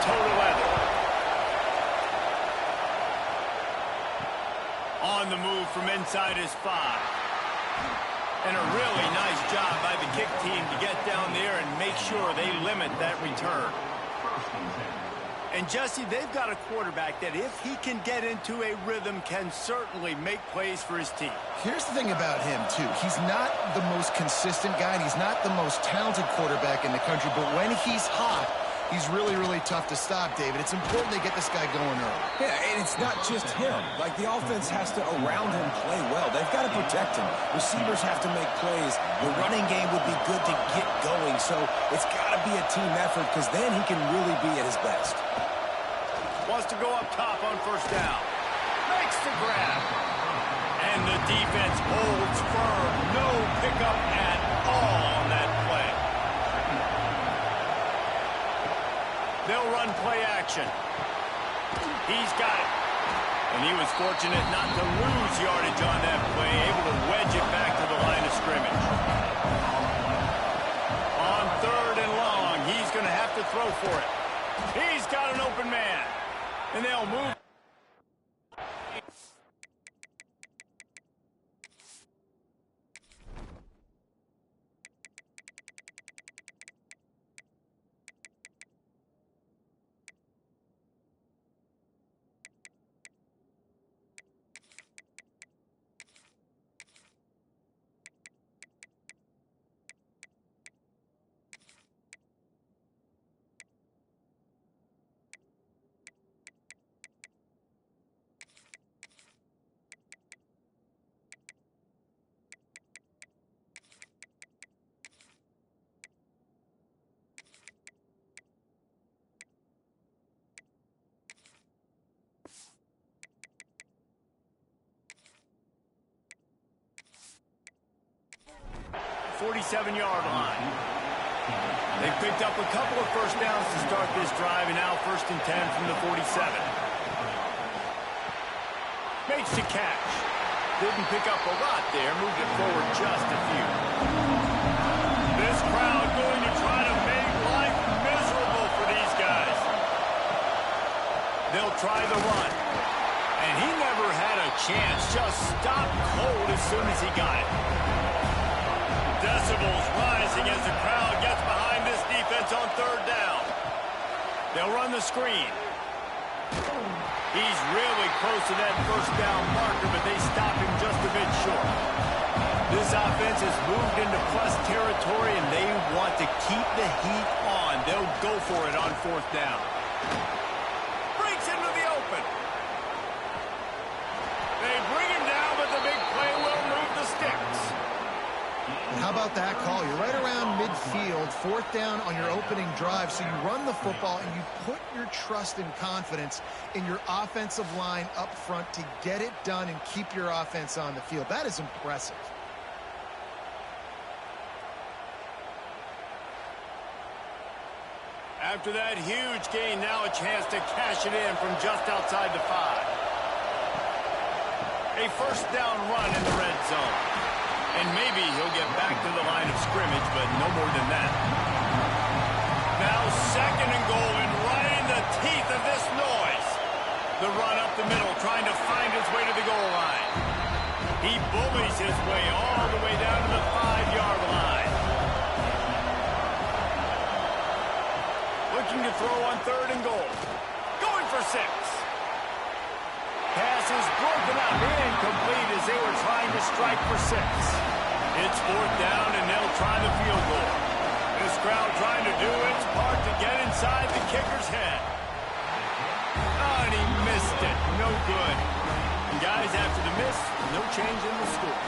toe to leather. On the move from inside his 5. And a really nice job by the kick team to get down there and make sure they limit that return. And Jesse, they've got a quarterback that if he can get into a rhythm can certainly make plays for his team. Here's the thing about him, too. He's not the most consistent guy. He's not the most talented quarterback in the country. But when he's hot, he's really, really tough to stop, David. It's important they get this guy going early. Yeah, and it's not just him. Like, the offense has to, around him, play well. They've got to protect him. Receivers have to make plays. The running game would be good to get going. So it's got to be a team effort because then he can really be at his best. Wants to go up top on first down. Makes the grab. And the defense holds firm. No pickup at all on that play. They'll run play action. He's got it. And he was fortunate not to lose yardage on that play, able to wedge it back to the line of scrimmage. On 3rd and long, he's going to have to throw for it. He's got an open man. And they'll move. .47-yard line. They've picked up a couple of first downs to start this drive, and now 1st and 10 from the 47. Makes the catch. Didn't pick up a lot there, moved it forward just a few. This crowd going to try to make life miserable for these guys. They'll try the run. And he never had a chance, just stopped cold as soon as he got it. Decibels rising as the crowd gets behind this defense on 3rd down. They'll run the screen. He's really close to that first down marker, but they stop him just a bit short. This offense has moved into plus territory, and they want to keep the heat on. They'll go for it on 4th down. Breaks into the open. They bring him down, but the big play will move the sticks. How about that call? You're right around midfield, 4th down on your opening drive, so you run the football and you put your trust and confidence in your offensive line up front to get it done and keep your offense on the field. That is impressive. After that huge gain, now a chance to cash it in from just outside the 5. A first down run in the red zone. And maybe he'll get back to the line of scrimmage, but no more than that. Now 2nd and goal, and right in the teeth of this noise. The run up the middle, trying to find his way to the goal line. He bullies his way all the way down to the 5-yard line. Looking to throw on 3rd and goal. Going for 6. Pass is broken up, incomplete as they were trying to strike for 6. It's 4th down, and they'll try the field goal. This crowd trying to do its part to get inside the kicker's head. Oh, and he missed it. No good. And guys, after the miss, no change in the score.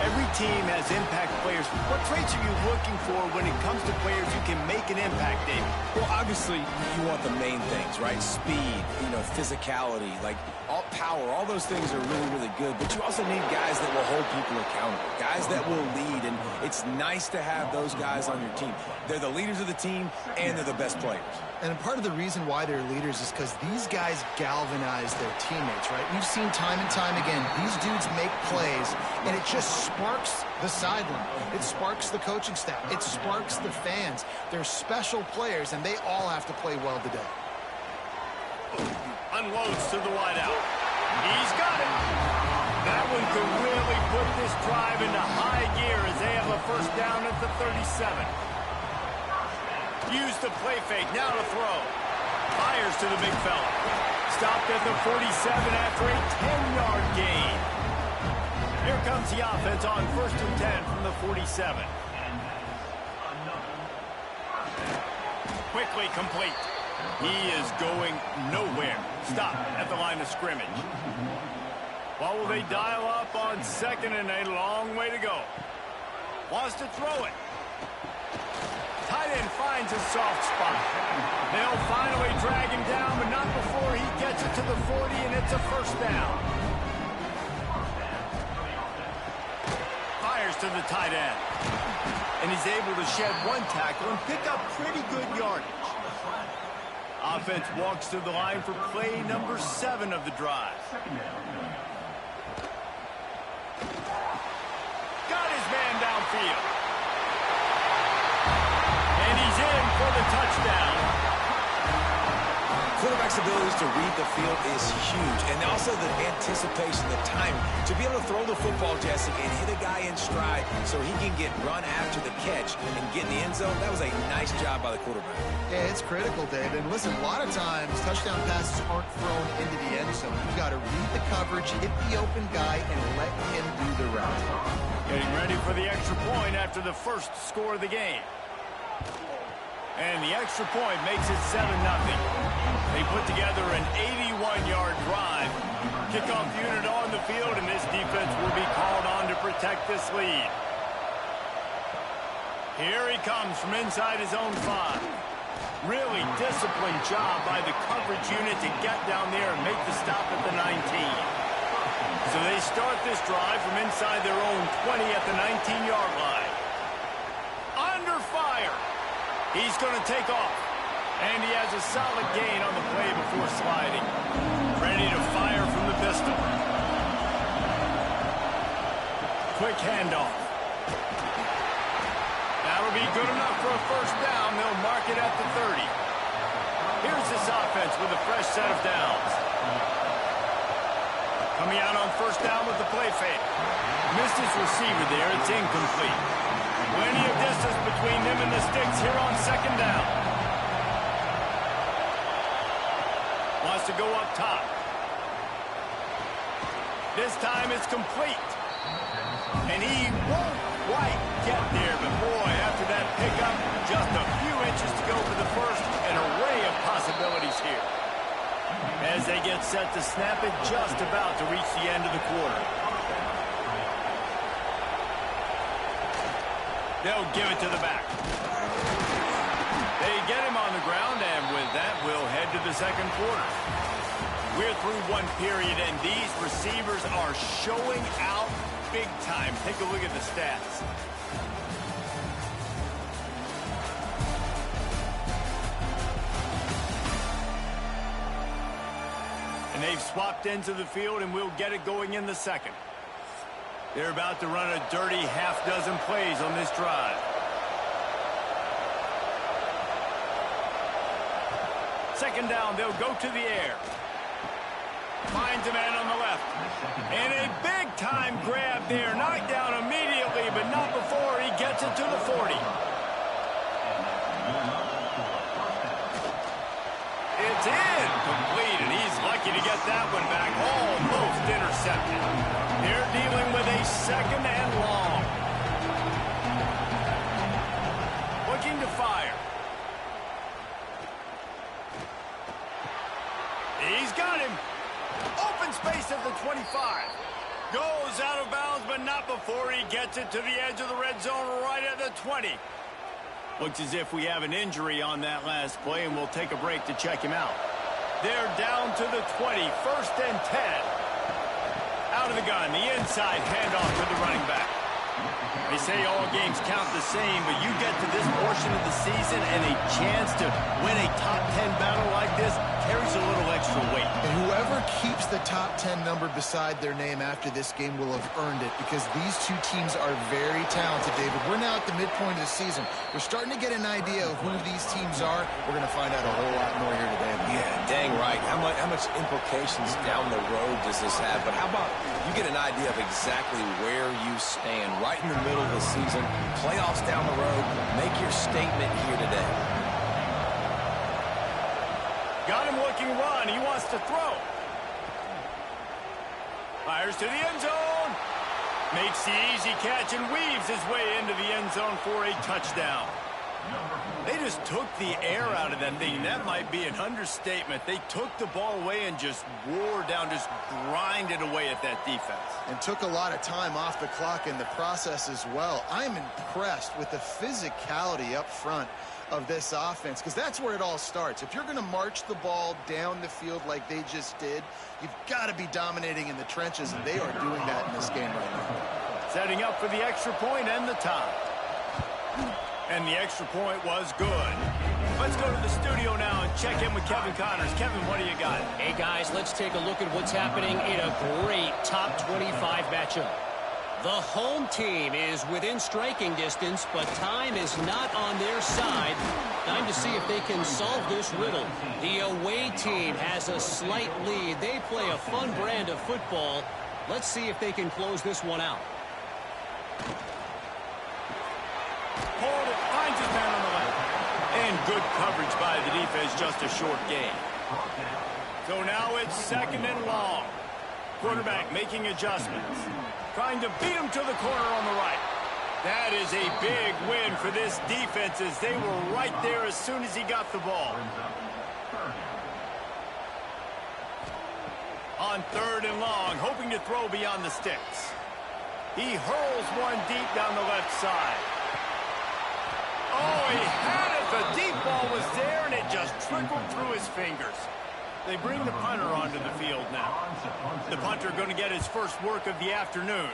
Every team has impact players. What traits are you looking for when it comes to players who can make an impact, David? Well, obviously, you want the main things, right? Speed, physicality, like all power, all those things are really, really good. But you also need guys that will hold people accountable, guys that will lead. And it's nice to have those guys on your team. They're the leaders of the team, and they're the best players. And part of the reason why they're leaders is because these guys galvanize their teammates, right? we've seen time and time again, these dudes make plays, and it just sparks the sideline. It sparks the coaching staff. It sparks the fans. They're special players, and they all have to play well today. Unloads to the wideout. He's got it. That one could really put this drive into high gear as they have a first down at the 37. Use the play fake. Now to throw. Fires to the big fella. Stopped at the 47 after a 10-yard gain. Here comes the offense on 1st and 10 from the 47. Quickly complete. He is going nowhere. Stop at the line of scrimmage. What will they dial up on 2nd and a long way to go? Wants to throw it. Tight end finds a soft spot. They'll finally drag him down, but not before he gets it to the 40, and it's a first down. Fires to the tight end. And he's able to shed one tackle and pick up pretty good yardage. Offense walks to the line for play number 7 of the drive. Got his man downfield. And he's in for the touchdown. Quarterback's abilities to read the field is huge, and also the anticipation, the time to be able to throw the football, Jesse, and hit a guy in stride so he can get run after the catch and get in the end zone. That was a nice job by the quarterback. Yeah, it's critical, David. And listen, a lot of times touchdown passes aren't thrown into the end zone. You've got to read the coverage, hit the open guy, and let him do the route. Getting ready for the extra point after the first score of the game. And the extra point makes it 7-0. They put together an 81-yard drive. Kickoff unit on the field, and this defense will be called on to protect this lead. Here he comes from inside his own 5. Really disciplined job by the coverage unit to get down there and make the stop at the 19. So they start this drive from inside their own 20 at the 19-yard line. Under fire. He's going to take off. And he has a solid gain on the play before sliding. Ready to fire from the pistol. Quick handoff. That'll be good enough for a first down. They'll mark it at the 30. Here's this offense with a fresh set of downs. Coming out on first down with the play fake. Missed his receiver there. It's incomplete. Plenty of distance between them and the sticks here on 2nd down. Wants to go up top. This time it's complete. And he won't quite get there, but boy, after that pickup, just a few inches to go for the first. An array of possibilities here. As they get set to snap it, just about to reach the end of the quarter. They'll give it to the back. They get him on the ground, and with that, we'll head to the second quarter. We're through one period, and these receivers are showing out big time. Take a look at the stats. And they've swapped into the field, and we'll get it going in the second. They're about to run a dirty half-dozen plays on this drive. Second down, they'll go to the air. Finds a man on the left. And a big-time grab there. Knocked down immediately, but not before he gets it to the 40. It's incomplete, and he's lucky to get that one back. Almost intercepted. They're dealing with a 2nd and long. Looking to fire. He's got him. Open space at the 25. Goes out of bounds, but not before he gets it to the edge of the red zone right at the 20. Looks as if we have an injury on that last play, and we'll take a break to check him out. They're down to the 20, 1st and 10. Out of the gun, the inside handoff to the running back. They say all games count the same, but you get to this portion of the season and a chance to win a top 10 battle like this carries a little extra weight. And whoever keeps the top 10 number beside their name after this game will have earned it, because these two teams are very talented, David. We're now at the midpoint of the season. We're starting to get an idea of who these teams are. We're going to find out a whole lot more here today. Yeah, dang right. How much implications down the road does this have? But how about you get an idea of exactly where you stand right in the middle of the season, playoffs down the road, make your statement here today. Got him looking run. He wants to throw. Fires to the end zone. Makes the easy catch and weaves his way into the end zone for a touchdown. They just took the air out of that thing. That might be an understatement. They took the ball away and just wore down, just grinded away at that defense. And took a lot of time off the clock in the process as well. I'm impressed with the physicality up front of this offense, because that's where it all starts. If you're going to march the ball down the field like they just did, you've got to be dominating in the trenches, and they are doing that in this game right now. Setting up for the extra point and the tie. And the extra point was good. Let's go to the studio now and check in with Kevin Connors. Kevin, what do you got? Hey, guys, let's take a look at what's happening in a great top 25 matchup. The home team is within striking distance, but time is not on their side. Time to see if they can solve this riddle. The away team has a slight lead. They play a fun brand of football. Let's see if they can close this one out. Hold it, finds his man on the left. And good coverage by the defense, just a short gain. So now it's second and long. Quarterback making adjustments. Trying to beat him to the corner on the right. That is a big win for this defense, as they were right there as soon as he got the ball. On third and long, hoping to throw beyond the sticks. He hurls one deep down the left side. Oh, he had it. The deep ball was there, and it just trickled through his fingers. They bring the punter onto the field now. The punter going to get his first work of the afternoon.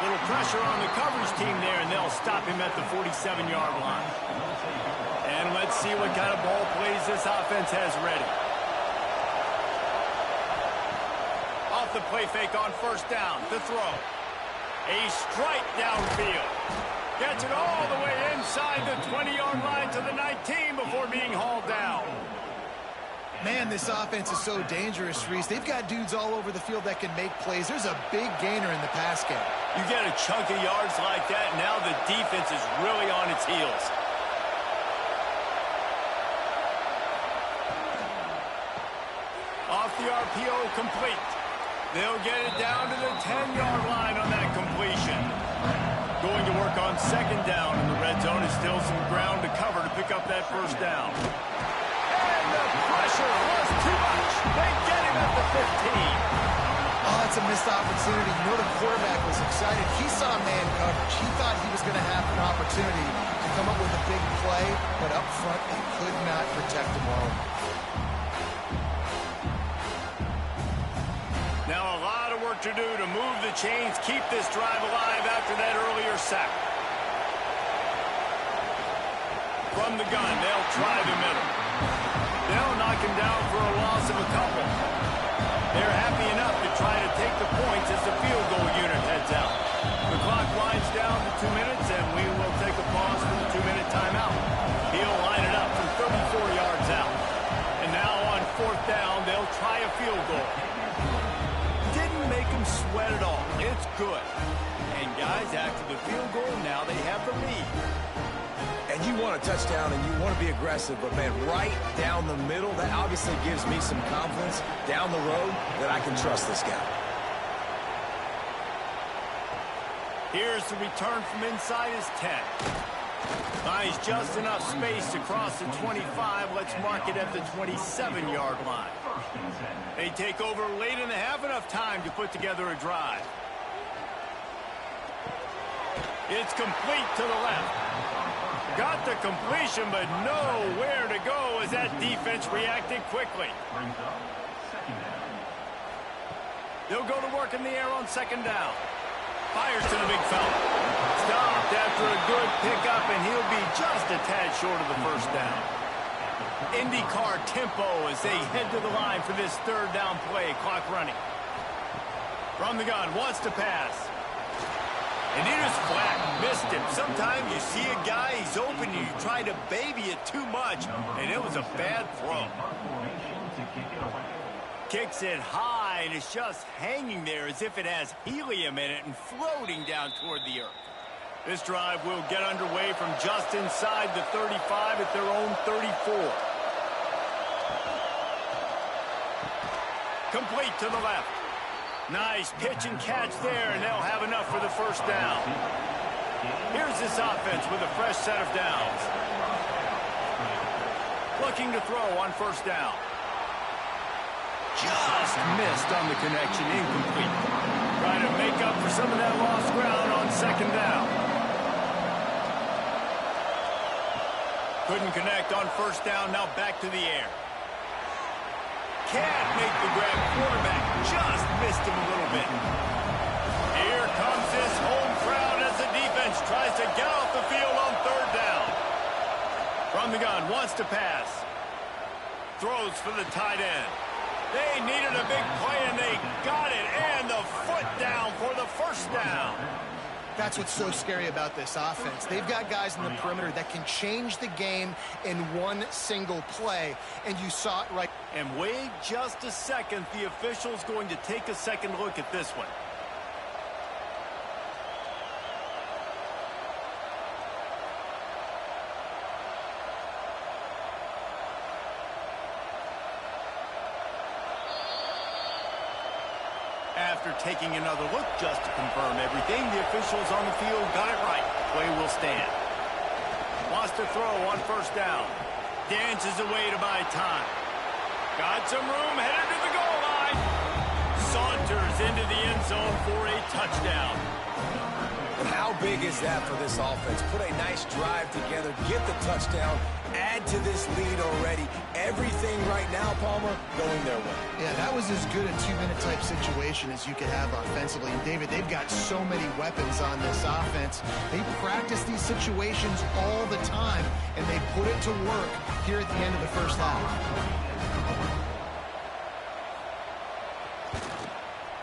Little pressure on the coverage team there, and they'll stop him at the 47-yard line. And let's see what kind of ball plays this offense has ready. Off the play fake on first down. The throw. A strike downfield. Gets it all the way inside the 20-yard line to the 19 before being hauled down. Man, this offense is so dangerous, Reese. They've got dudes all over the field that can make plays. There's a big gainer in the pass game. You get a chunk of yards like that, now the defense is really on its heels. Off the RPO, complete. They'll get it down to the 10-yard line on that completion. Going to work on second down, and the red zone is still some ground to cover to pick up that first down. And the pressure was too much. They get him at the 15. Oh, it's a missed opportunity. You know, the quarterback was excited. He saw man coverage. He thought he was going to have an opportunity to come up with a big play, but up front, they could not protect him well. Now a lot of work to do to move the chains, keep this drive alive after that earlier sack. From the gun, they'll try the middle. They'll knock him down for a loss of a couple. They're happy enough to try to take the points as the field goal unit heads out. The clock winds down to 2 minutes, and we will take a pause for the 2-minute timeout. He'll line it up from 34 yards out. And now on fourth down, they'll try a field goal. Didn't make him sweat at all. It's good. And guys, after the field goal, now they have the lead. And you want a touchdown and you want to be aggressive, but man, right down the middle, that obviously gives me some confidence down the road that I can trust this guy. Here's the return from inside his 10. Finds just enough space to cross the 25. Let's mark it at the 27-yard line. They take over late in the half, enough time to put together a drive. It's complete to the left. Got the completion, but nowhere to go as that defense reacted quickly. They'll go to work in the air on second down. Fires to the big fella. Stopped at after a good pickup, and he'll be just a tad short of the first down. IndyCar tempo as they head to the line for this third down play. Clock running. From the gun, wants to pass. And he just flat missed him. Sometimes you see a guy, he's open, and you try to baby it too much, and it was a bad throw. Kicks it high, and it's just hanging there as if it has helium in it and floating down toward the earth. This drive will get underway from just inside the 35 at their own 34. Complete to the left. Nice pitch and catch there, and they'll have enough for the first down. Here's this offense with a fresh set of downs. Looking to throw on first down. Just missed on the connection, incomplete. Trying to make up for some of that lost ground on second down. Couldn't connect on first down, now back to the air. Can't make the grab. Quarterback just missed him a little bit. Here comes this home crowd as the defense tries to get off the field on third down. From the gun, wants to pass. Throws for the tight end. They needed a big play, and they got it. And the foot down for the first down. That's what's so scary about this offense. They've got guys in the perimeter that can change the game in one single play, and you saw it right. And wait just a second. The official's going to take a second look at this one. After taking another look just to confirm everything, the officials on the field got it right. Play will stand. Wants to throw on first down. Dances away to buy time. Got some room, headed to the goal line. Saunters into the end zone for a touchdown. And how big is that for this offense? Put a nice drive together, get the touchdown, add to this lead already. Everything right now, Palmer, going their way. Yeah, that was as good a two-minute type situation as you could have offensively. And David, they've got so many weapons on this offense. They practice these situations all the time, and they put it to work here at the end of the first half.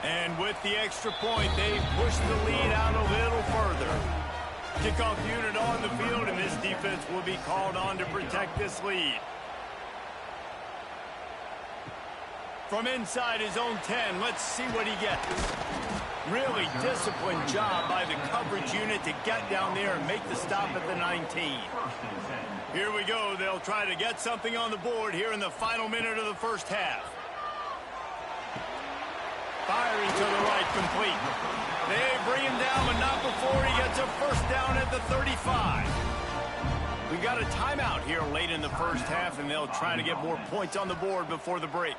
And with the extra point, they push the lead out a little further. Kickoff unit on the field, and this defense will be called on to protect this lead. From inside his own 10, let's see what he gets. Really disciplined job by the coverage unit to get down there and make the stop at the 19. Here we go. They'll try to get something on the board here in the final minute of the first half. Firing to the right, complete. They bring him down, but not before he gets a first down at the 35. We got a timeout here late in the first half, and they'll try to get more points on the board before the break.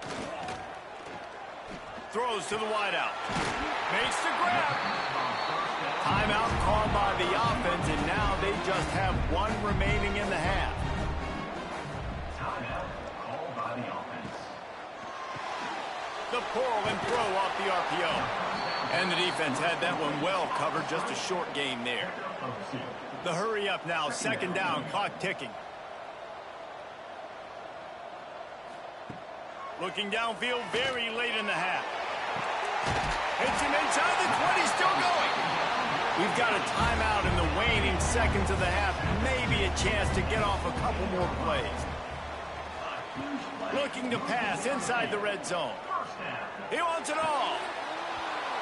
Throws to the wideout. Makes the grab. Timeout called by the offense, and now they just have one remaining in the half. Timeout called by the offense. The pull and throw off the RPO. And the defense had that one well covered, just a short game there. The hurry up now, second down, clock ticking. Looking downfield very late in the half. Hits him inside the 20, still going. We've got a timeout in the waning seconds of the half. Maybe a chance to get off a couple more plays. Looking to pass inside the red zone. He wants it all.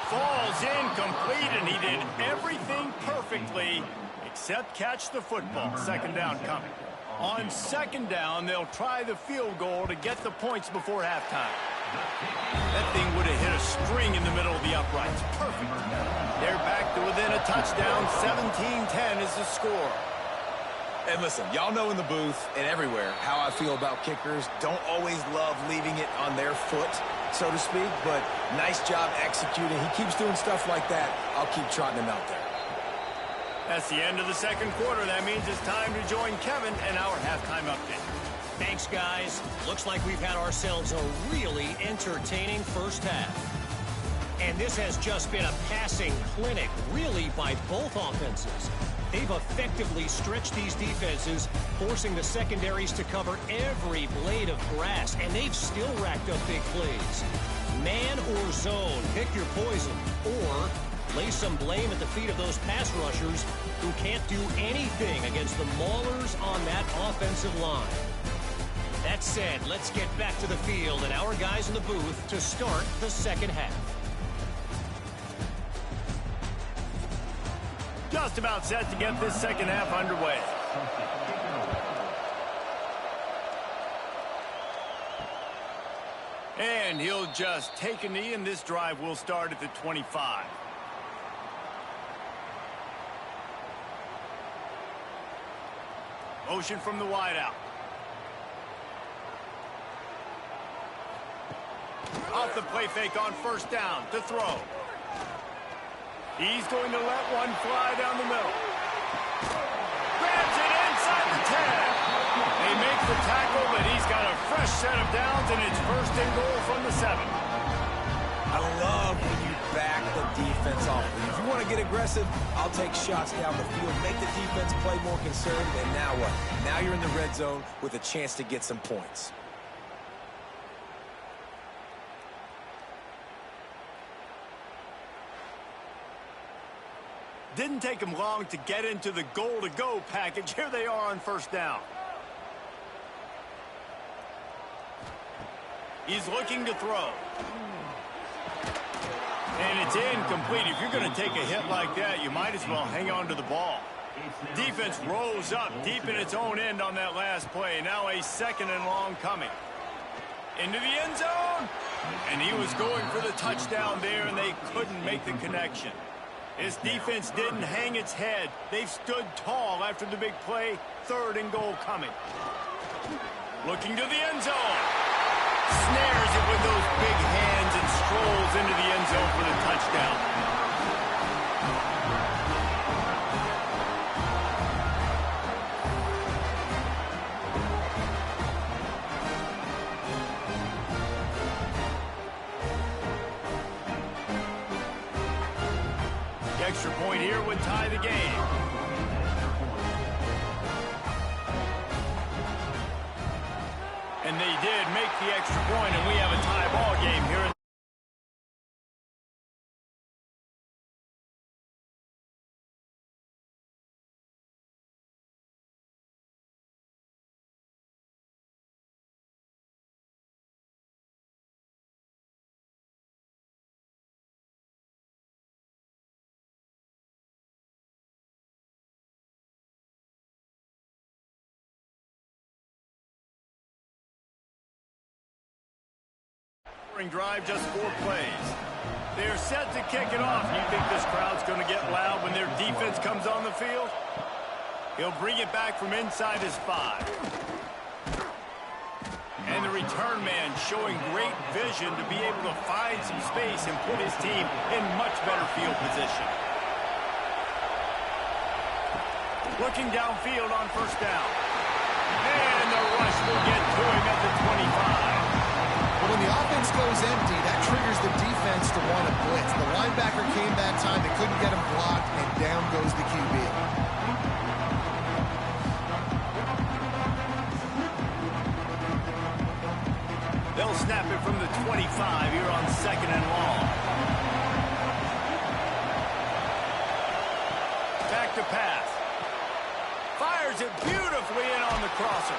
Falls incomplete, and he did everything perfectly except catch the football. Second down coming. On second down, they'll try the field goal to get the points before halftime. That thing would have hit a string in the middle of the uprights. Perfect. They're back to within a touchdown. 17-10 is the score. And listen, y'all know in the booth and everywhere how I feel about kickers. Don't always love leaving it on their foot, so to speak, but nice job executing. He keeps doing stuff like that. I'll keep trotting him out there. That's the end of the second quarter. That means it's time to join Kevin and our halftime update. Thanks, guys. Looks like we've had ourselves a really entertaining first half. And this has just been a passing clinic, really, by both offenses. They've effectively stretched these defenses, forcing the secondaries to cover every blade of grass, and they've still racked up big plays. Man or zone, pick your poison, or lay some blame at the feet of those pass rushers who can't do anything against the maulers on that offensive line. That said, let's get back to the field and our guys in the booth to start the second half. Just about set to get this second half underway. And he'll just take a knee, and this drive will start at the 25. Motion from the wideout. Off the play fake on first down to throw. He's going to let one fly down the middle. Grabs it inside the 10. They make the tackle, but he's got a fresh set of downs, and it's first and goal from the 7. I love when you back the defense off. If you want to get aggressive, I'll take shots down the field, make the defense play more conservative, and now what? Now you're in the red zone with a chance to get some points. Didn't take him long to get into the goal-to-go package. Here they are on first down. He's looking to throw. And it's incomplete. If you're going to take a hit like that, you might as well hang on to the ball. Defense rolls up deep in its own end on that last play. Now a second and long coming. Into the end zone. And he was going for the touchdown there, and they couldn't make the connection. His defense didn't hang its head. They've stood tall after the big play. Third and goal coming. Looking to the end zone. Snares it with those big hands and strolls into the end zone for the touchdown. The extra point here would tie the game. And they did make the extra point, and we have a tie ball game here. Drive, just 4 plays. They're set to kick it off. You think this crowd's going to get loud when their defense comes on the field? He'll bring it back from inside his 5. And the return man showing great vision to be able to find some space and put his team in much better field position. Looking downfield on first down. And the rush will get to him at the 25. When the offense goes empty, that triggers the defense to want to blitz. The linebacker came that time. They couldn't get him blocked, and down goes the QB. They'll snap it from the 25 here on second and long. Back to pass. Fires it beautifully in on the crosser.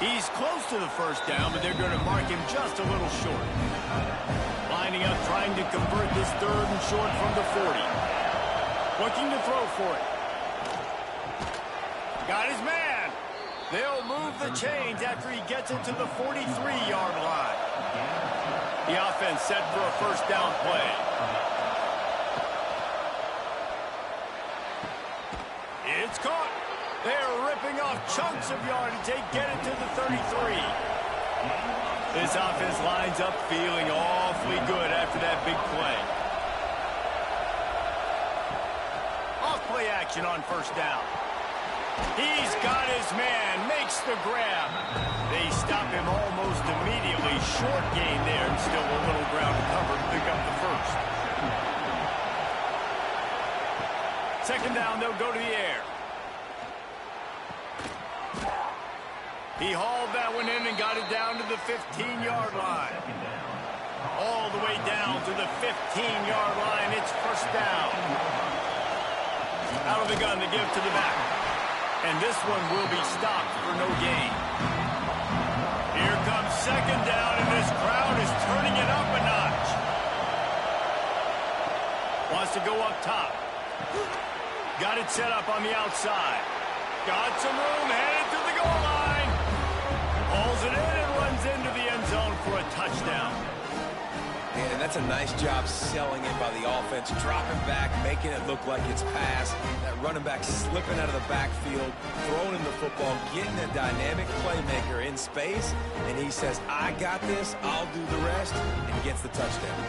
He's close to the first down, but they're going to mark him just a little short. Lining up, trying to convert this third and short from the 40. Looking to throw for it. Got his man. They'll move the chains after he gets it to the 43-yard line. The offense set for a first down play. It's caught. They're ripping off chunks of yardage. They get it to the 33. This offense lines up feeling awfully good after that big play. Off-play action on first down. He's got his man, makes the grab. They stop him almost immediately. Short gain there, and still a little ground to cover to pick up the first. Second down, they'll go to the air. He hauled that one in and got it down to the 15-yard line. All the way down to the 15-yard line. It's first down. Out of the gun to give to the back. And this one will be stopped for no gain. Here comes second down, and this crowd is turning it up a notch. Wants to go up top. Got it set up on the outside. Got some room, headed to the goal line. Hauls it in and runs into the end zone for a touchdown. And that's a nice job selling it by the offense, dropping back, making it look like it's pass. That running back slipping out of the backfield, throwing in the football, getting a dynamic playmaker in space, and he says, I got this, I'll do the rest, and gets the touchdown.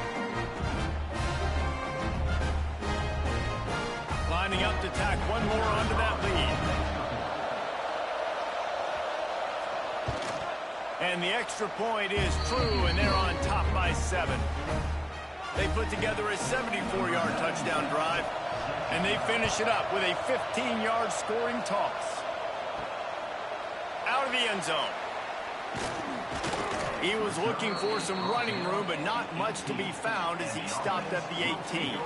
Lining up to tack one more onto that lead. And the extra point is true, and they're on top by 7. They put together a 74-yard touchdown drive, and they finish it up with a 15-yard scoring toss. Out of the end zone. He was looking for some running room, but not much to be found as he stopped at the 18.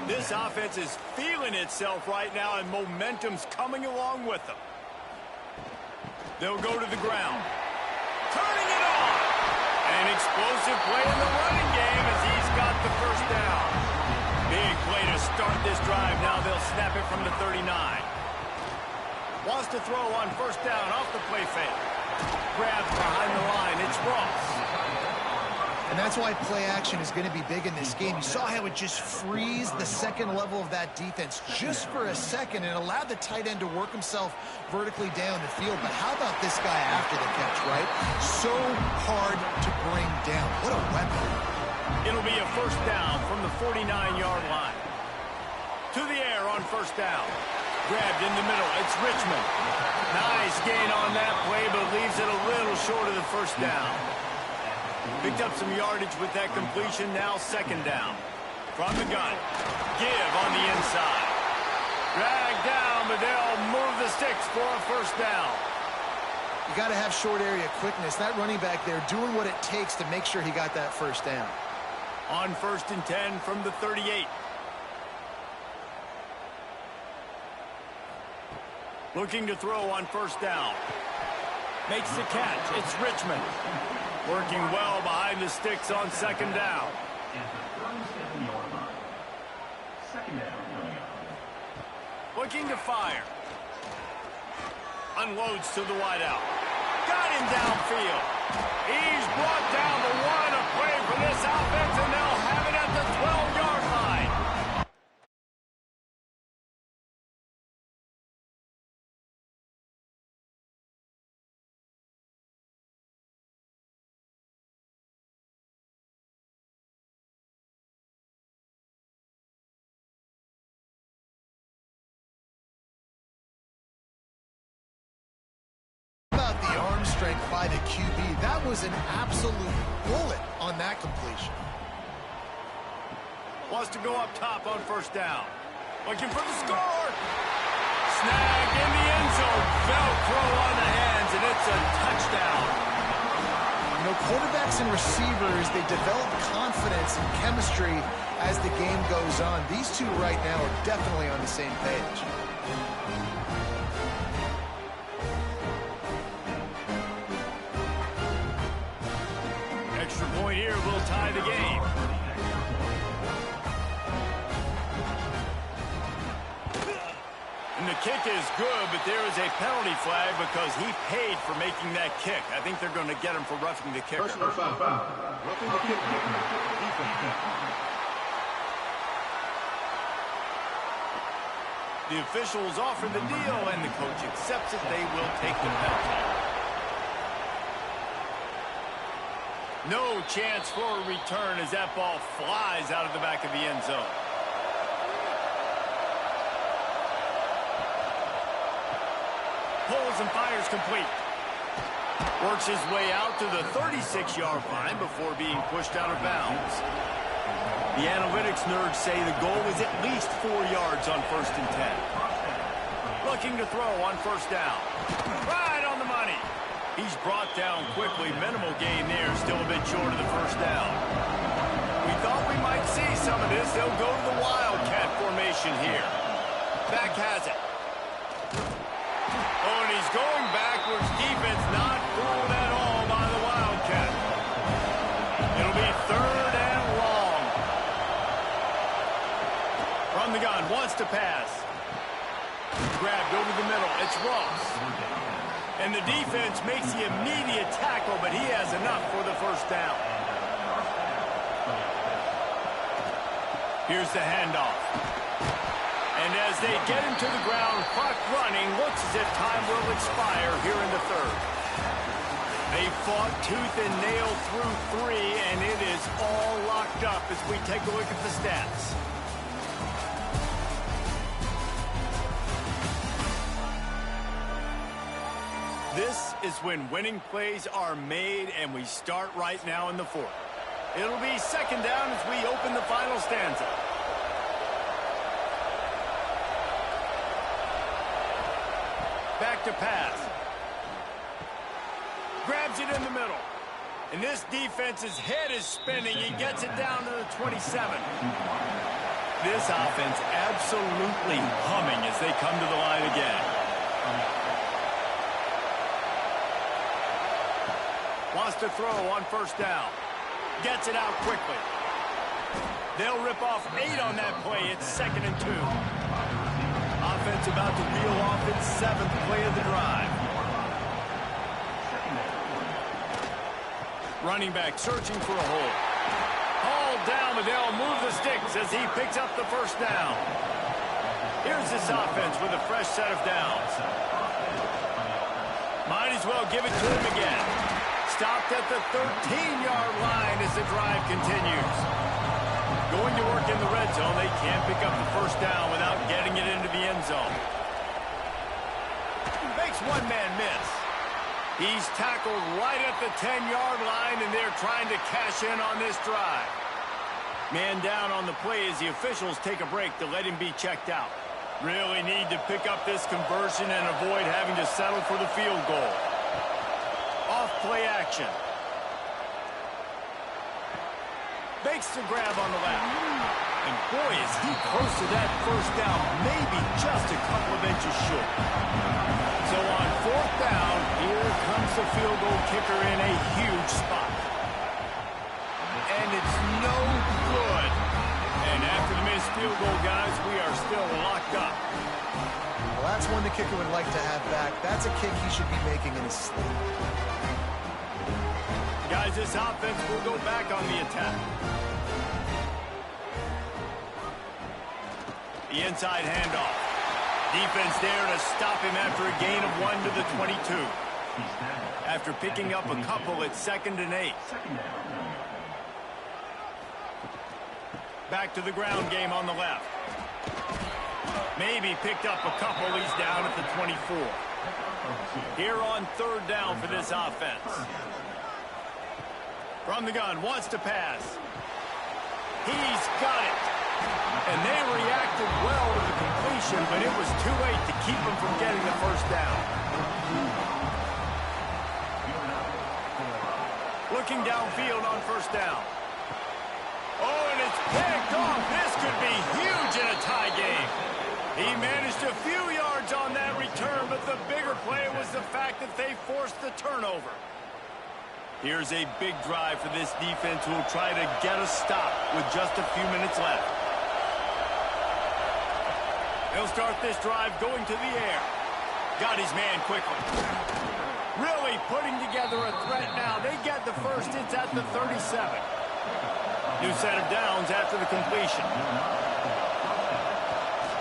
This offense is feeling itself right now, and momentum's coming along with them. They'll go to the ground. Turning it on. An explosive play in the running game as he's got the first down. Big play to start this drive. Now they'll snap it from the 39. Wants to throw on first down off the play fake. Grabs behind the line. It's Ross. And that's why play action is going to be big in this game. You saw how it just frees the second level of that defense just for a second and allowed the tight end to work himself vertically down the field. But how about this guy after the catch, right? So hard to bring down. What a weapon. It'll be a first down from the 49-yard line. To the air on first down. Grabbed in the middle. It's Richmond. Nice gain on that play, but leaves it a little short of the first down. Picked up some yardage with that completion. Now second down. From the gun. Give on the inside. Dragged down, but they'll move the sticks for a first down. You got to have short area quickness. That running back there doing what it takes to make sure he got that first down. On first and 10 from the 38. Looking to throw on first down. Makes the catch. It's Richmond. Working well behind the sticks on second down. Looking to fire. Unloads to the wideout. Got him downfield. He's brought down the one. A play for this offense, and they'll have it at the 12-yard line. Strength by the QB. That was an absolute bullet on that completion. Wants to go up top on first down. Looking for the score. Snagged in the end zone. Velcro on the hands, and it's a touchdown. You know, quarterbacks and receivers, they develop confidence and chemistry as the game goes on. These two right now are definitely on the same page. Extra point here will tie the game. And the kick is good, but there is a penalty flag because he paid for making that kick. I think they're going to get him for roughing the kicker. Personal foul. Roughing the kicker. The officials offer the deal, and the coach accepts it. They will take the penalty. No chance for a return as that ball flies out of the back of the end zone. Pulls and fires complete. Works his way out to the 36-yard line before being pushed out of bounds. The analytics nerds say the goal is at least 4 yards on 1st and 10. Looking to throw on 1st down. Right on the money. He's brought down quickly. Minimal gain there. Still a bit short of the 1st down. We thought we might see some of this. They'll go to the Wildcat formation here. Back has it. Oh, and he's going backwards. Defense not fooled at all by the Wildcat. It'll be 3rd and long. From the gun, wants to pass. Grabbed over the middle. It's Ross. And the defense makes the immediate tackle, but he has enough for the 1st down. Here's the handoff. And as they get him to the ground, clock running, looks as if time will expire here in the 3rd. They fought tooth and nail through 3, and it is all locked up as we take a look at the stats. This is when winning plays are made, and we start right now in the 4th. It'll be 2nd down as we open the final stanza. Back to pass. Grabs it in the middle. And this defense's head is spinning. He gets it down to the 27. This offense absolutely humming as they come to the line again. Wants to throw on 1st down. Gets it out quickly. They'll rip off 8 on that play. It's 2nd and 2. Offense about to reel off its 7th play of the drive. Running back searching for a hole. Hauled down, but they'll move the sticks as he picks up the 1st down. Here's this offense with a fresh set of downs. Might as well give it to him again. Stopped at the 13-yard line as the drive continues. Going to work in the red zone. They can't pick up the 1st down without getting it into the end zone. Makes one man miss. He's tackled right at the 10-yard line, and they're trying to cash in on this drive. Man down on the play as the officials take a break to let him be checked out. Really need to pick up this conversion and avoid having to settle for the field goal. Off play action. Makes the grab on the left. And boy, is he close to that 1st down, maybe just a couple of inches short. So on 4th down, here comes the field goal kicker in a huge spot. And it's no good. And after the missed field goal, guys, we are still locked up. Well, that's one the kicker would like to have back. That's a kick he should be making in his sleep. Guys, this offense will go back on the attack. The inside handoff. Defense there to stop him after a gain of 1 to the 22. After picking up a couple, it's 2nd and 8. Back to the ground game on the left. Maybe picked up a couple. He's down at the 24. Here on 3rd down for this offense. From the gun, wants to pass. He's got it. And they reacted well to the completion, but it was too late to keep him from getting the 1st down. Looking downfield on 1st down. Oh, and it's picked off. This could be huge in a tie game. He managed a few yards on that return, but the bigger play was the fact that they forced the turnover. Here's a big drive for this defense who will try to get a stop with just a few minutes left. He'll start this drive going to the air. Got his man quickly. Really putting together a threat now. They get the 1st. It's at the 37. New set of downs after the completion.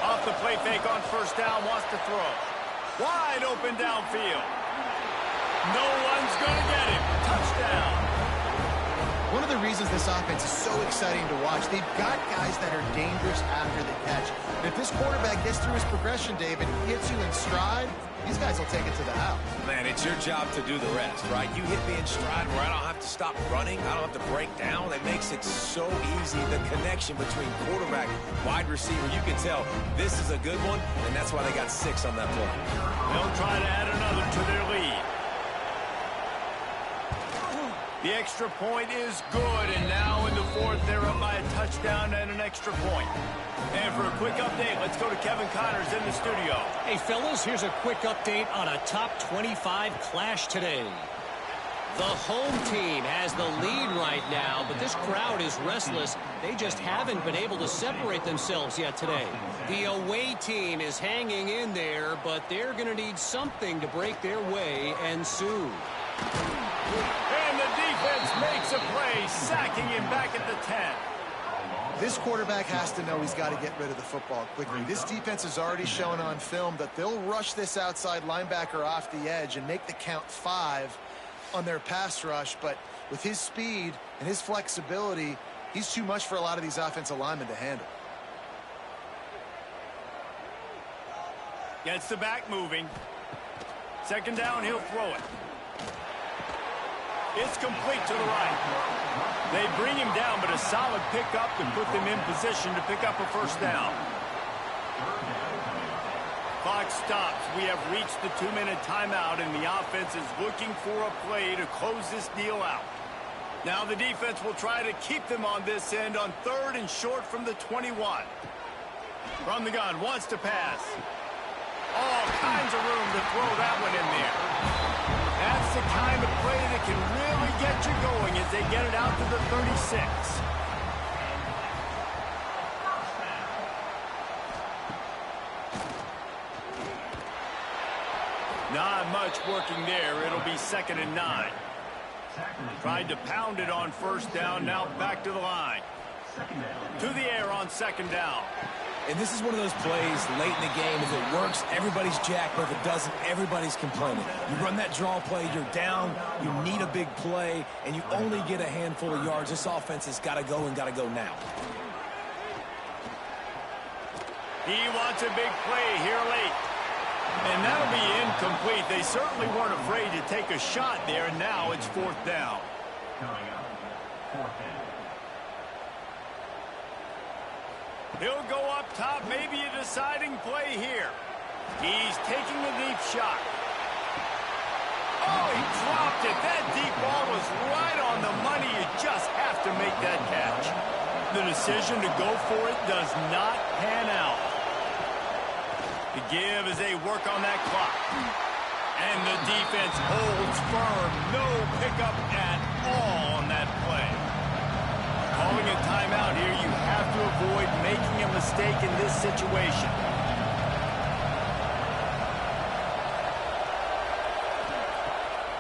Off the play fake on 1st down. Wants to throw. Wide open downfield. No one's going to get him. Touchdown. one of the reasons this offense is so exciting to watch. They've got guys that are dangerous after the catch. And if this quarterback gets through his progression, David, gets you in stride, these guys will take it to the house. Man, it's your job to do the rest, right? You hit me in stride where I don't have to stop running. I don't have to break down. It makes it so easy. The connection between quarterback, wide receiver, you can tell this is a good one, and that's why they got 6 on that play. They'll try to add another to their lead. The extra point is good, and now in the 4th, they're up by a touchdown and an extra point. And for a quick update, let's go to Kevin Connors in the studio. Hey, fellas, here's a quick update on a top 25 clash today. The home team has the lead right now, but this crowd is restless. They just haven't been able to separate themselves yet today. The away team is hanging in there, but they're going to need something to break their way, and soon. And the defense makes a play, sacking him back at the 10. This quarterback has to know he's got to get rid of the football quickly. This defense has already shown on film that they'll rush this outside linebacker off the edge and make the count 5 on their pass rush. But with his speed and his flexibility, he's too much for a lot of these offensive linemen to handle. Gets the back moving. 2nd down, he'll throw it. It's complete to the right. They bring him down, but a solid pickup to put them in position to pick up a 1st down. Clock stops. We have reached the 2-minute timeout, and the offense is looking for a play to close this deal out. Now the defense will try to keep them on this end on 3rd and short from the 21. From the gun, wants to pass. All kinds of room to throw that one in there. That's the kind of play that can really get you going as they get it out to the 36. Not much working there. It'll be 2nd and 9. Tried to pound it on 1st down. Now back to the line. To the air on 2nd down. And this is one of those plays late in the game. If it works, everybody's jacked, but if it doesn't, everybody's complaining. You run that draw play, you're down, you need a big play, and you only get a handful of yards. This offense has got to go and got to go now. He wants a big play here late. And that'll be incomplete. They certainly weren't afraid to take a shot there, and now it's 4th down. He'll go up top, maybe a deciding play here. He's taking a deep shot. Oh, he dropped it. That deep ball was right on the money. You just have to make that catch. The decision to go for it does not pan out. The give as they work on that clock. And the defense holds firm. No pickup at all on that play. Calling a timeout here, you have to avoid making a mistake in this situation.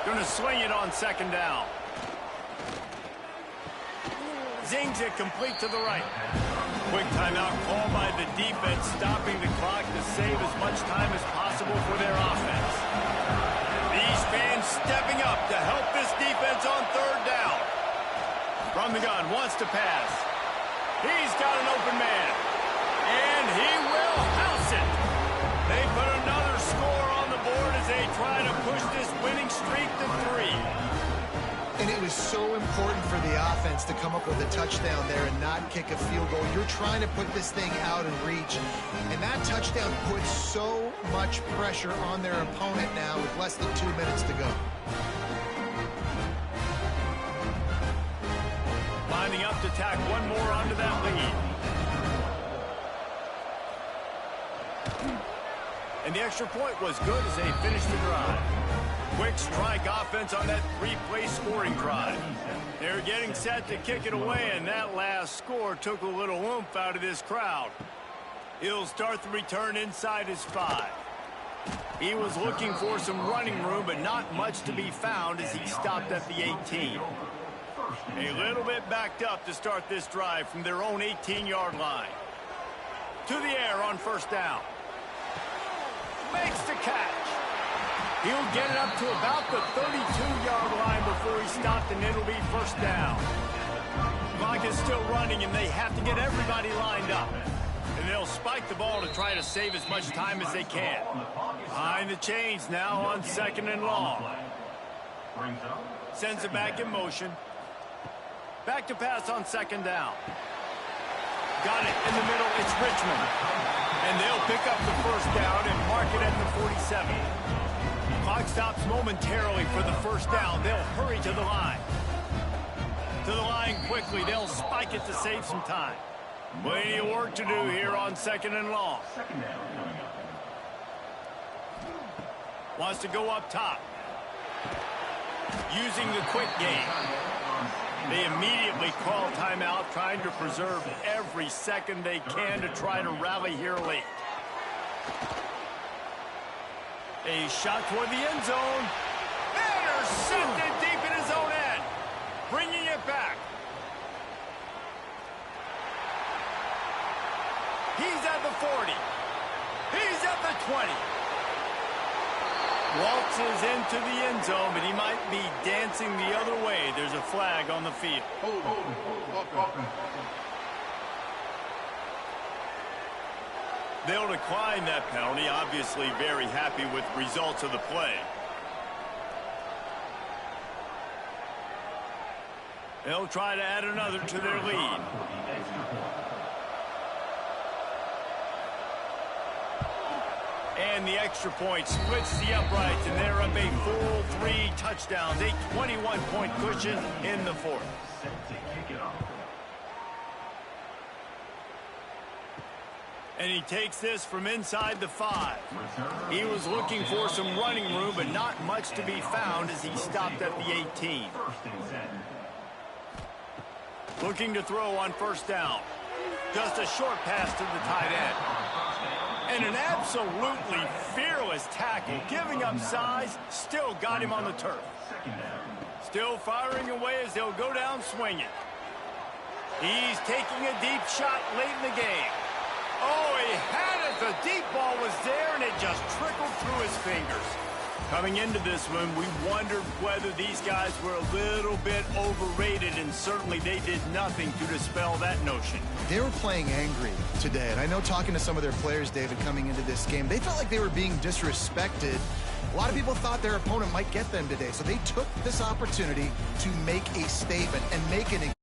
Going to swing it on 2nd down. Zings it complete to the right. Quick timeout called by the defense, stopping the clock to save as much time as possible for their offense. These fans stepping up to help this defense on 3rd down. From the gun, wants to pass. He's got an open man. And he will house it. They put another score on the board as they try to push this winning streak to 3. And it was so important for the offense to come up with a touchdown there and not kick a field goal. You're trying to put this thing out and reach. And that touchdown puts so much pressure on their opponent now with less than 2 minutes to go. Lining up to tack one more onto that lead. And the extra point was good as they finished the drive. Quick strike offense on that 3-play scoring drive. They're getting set to kick it away, and that last score took a little oomph out of this crowd. He'll start the return inside his 5. He was looking for some running room, but not much to be found as he stopped at the 18. A little bit backed up to start this drive from their own 18-yard line. To the air on 1st down. Makes the catch. He'll get it up to about the 32-yard line before he stopped, and it'll be 1st down. Clock is still running, and they have to get everybody lined up. And they'll spike the ball to try to save as much time as they can. Behind the chains now on 2nd and long. Sends it back in motion. Back to pass on 2nd down. Got it in the middle. It's Richmond. And they'll pick up the 1st down and mark it at the 47. Clock stops momentarily for the 1st down. They'll hurry to the line. To the line quickly. They'll spike it to save some time. Plenty of work to do here on 2nd and long. Wants to go up top. Using the quick game. They immediately call timeout, trying to preserve every second they can to try to rally here late. A shot toward the end zone. Intercepted deep in his own end. Bringing it back. He's at the 40. He's at the 20. Waltzes into the end zone, but he might be dancing the other way. There's a flag on the field. They'll decline that penalty. Obviously very happy with the results of the play. They'll try to add another to their lead. And the extra point splits the uprights, and they're up a full 3 touchdowns, a 21-point cushion in the 4th. And he takes this from inside the 5. He was looking for some running room, but not much to be found as he stopped at the 18. Looking to throw on 1st down. Just a short pass to the tight end. And an absolutely fearless tackle, giving up size, still got him on the turf. Still firing away as they'll go down swinging. He's taking a deep shot late in the game. Oh, he had it. The deep ball was there, and it just trickled through his fingers. Coming into this one, we wondered whether these guys were a little bit overrated, and certainly they did nothing to dispel that notion. They were playing angry today, and I know talking to some of their players, David, coming into this game, they felt like they were being disrespected. A lot of people thought their opponent might get them today, so they took this opportunity to make a statement and make an